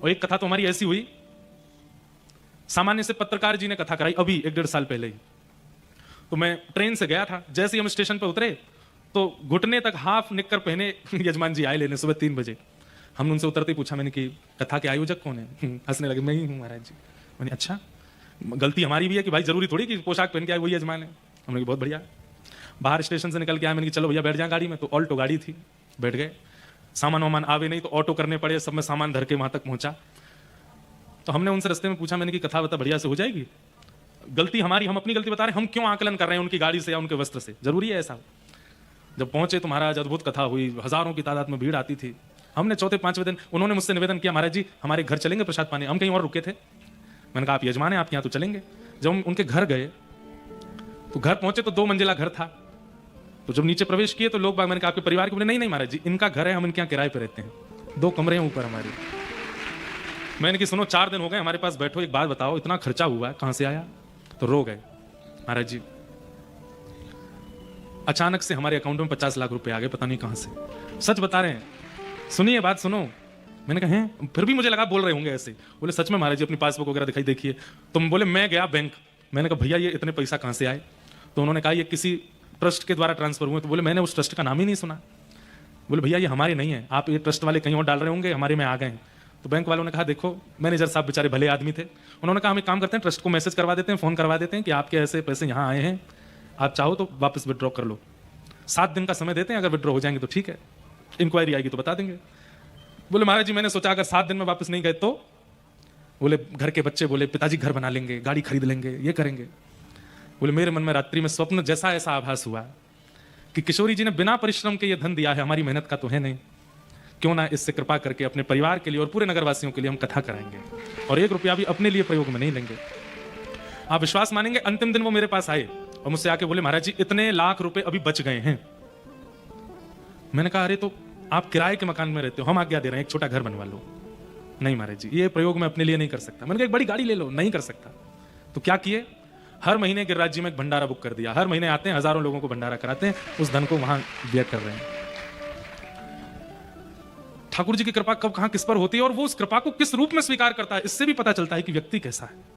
और एक कथा तो हमारी ऐसी हुई, सामान्य से पत्रकार जी ने कथा कराई अभी 1-1.5 साल पहले ही। तो मैं ट्रेन से गया था, जैसे ही हम स्टेशन पर उतरे तो घुटने तक हाफ निक्कर पहने यजमान जी आए लेने सुबह 3 बजे। हमने उनसे उतरते ही पूछा, मैंने कि कथा के आयोजक कौन है? हंसने लगे, मैं ही हूँ महाराज जी। मैंने अच्छा, गलती हमारी भी है कि भाई जरूरी थोड़ी कि पोशाक पहन के आए वही यजमान है। हमने बहुत बढ़िया। बाहर स्टेशन से निकल के आए, मैंने कि चलो भैया बैठ जाए गाड़ी में। तो ऑल्टो गाड़ी थी, बैठ गए। सामान वामान आवे नहीं तो ऑटो करने पड़े, सब में सामान धर के वहां तक पहुंचा। तो हमने उनसे रास्ते में पूछा, मैंने कि कथा वथा बढ़िया से हो जाएगी? गलती हमारी, हम अपनी गलती बता रहे हैं, हम क्यों आकलन कर रहे हैं उनकी गाड़ी से या उनके वस्त्र से? जरूरी है ऐसा? जब पहुंचे तो महाराज अद्भुत कथा हुई, हजारों की तादाद में भीड़ आती थी। हमने चौथे 5वें दिन उन्होंने मुझसे निवेदन किया, महाराज जी हमारे घर चलेंगे प्रसाद पाने? हम कहीं और रुके थे। मैंने कहा आप यजमान हैं, आपके यहाँ तो चलेंगे। जब हम उनके घर गए तो घर पहुंचे तो 2 मंजिला घर था। तो जब नीचे प्रवेश किए तो लोग बाग, मैंने कहा आपके परिवार के? बोले नहीं नहीं महाराज जी, इनका घर है, हम इनके यहाँ किराए पे रहते हैं, 2 कमरे हैं ऊपर हमारे। मैंने कि सुनो 4 दिन हो गए हमारे पास, बैठो एक बात बताओ, इतना खर्चा हुआ है कहां से आया? तो रो गए, महाराज जी अचानक से हमारे अकाउंट में 50 लाख रुपए आ गए, पता नहीं कहां से। सच बता रहे हैं, सुनिए बात सुनो। मैंने कहा हैं? फिर भी मुझे लगा बोल रहे होंगे ऐसे। बोले सच में महाराज जी, अपनी पासबुक वगैरह दिखाई देखिए। तुम बोले मैं गया बैंक। मैंने कहा भैया ये इतने पैसा कहां से आए? तो उन्होंने कहा ये किसी ट्रस्ट के द्वारा ट्रांसफर हुए। तो बोले मैंने उस ट्रस्ट का नाम ही नहीं सुना। बोले भैया ये हमारे नहीं है, आप ये ट्रस्ट वाले कहीं और डाल रहे होंगे, हमारे में आ गए हैं। तो बैंक वालों ने कहा देखो, मैनेजर साहब बेचारे भले आदमी थे, उन्होंने कहा हम एक काम करते हैं, ट्रस्ट को मैसेज करवा देते हैं, फोन करवा देते हैं कि आपके ऐसे पैसे यहाँ आए हैं, आप चाहो तो वापस विड्रॉ कर लो। 7 दिन का समय देते हैं, अगर विड्रॉ हो जाएंगे तो ठीक है, इंक्वायरी आएगी तो बता देंगे। बोले महाराज जी मैंने सोचा अगर 7 दिन में वापस नहीं गए तो? बोले घर के बच्चे बोले पिताजी घर बना लेंगे, गाड़ी खरीद लेंगे, ये करेंगे। बोले मेरे मन में रात्रि में स्वप्न जैसा ऐसा आभास हुआ कि किशोरी जी ने बिना परिश्रम के ये धन दिया है, हमारी मेहनत का तो है नहीं, क्यों ना इससे कृपा करके अपने परिवार के लिए और पूरे नगरवासियों के लिए हम कथा कराएंगे और 1 रुपया भी अपने लिए प्रयोग में नहीं लेंगे। आप विश्वास मानेंगे, अंतिम दिन वो मेरे पास आए और मुझसे आके बोले महाराज जी इतने लाख रुपए अभी बच गए हैं। मैंने कहा अरे तो आप किराए के मकान में रहते हो, हम आज्ञा दे रहे हैं एक छोटा घर बनवा लो। नहीं महाराज जी ये प्रयोग मैं अपने लिए नहीं कर सकता। मैंने कहा एक बड़ी गाड़ी ले लो। नहीं कर सकता। तो क्या किए, हर महीने गिरिराज जी में एक भंडारा बुक कर दिया। हर महीने आते हैं, हजारों लोगों को भंडारा कराते हैं, उस धन को वहां व्यय कर रहे हैं। ठाकुर जी की कृपा कब कहां किस पर होती है और वो उस कृपा को किस रूप में स्वीकार करता है, इससे भी पता चलता है कि व्यक्ति कैसा है।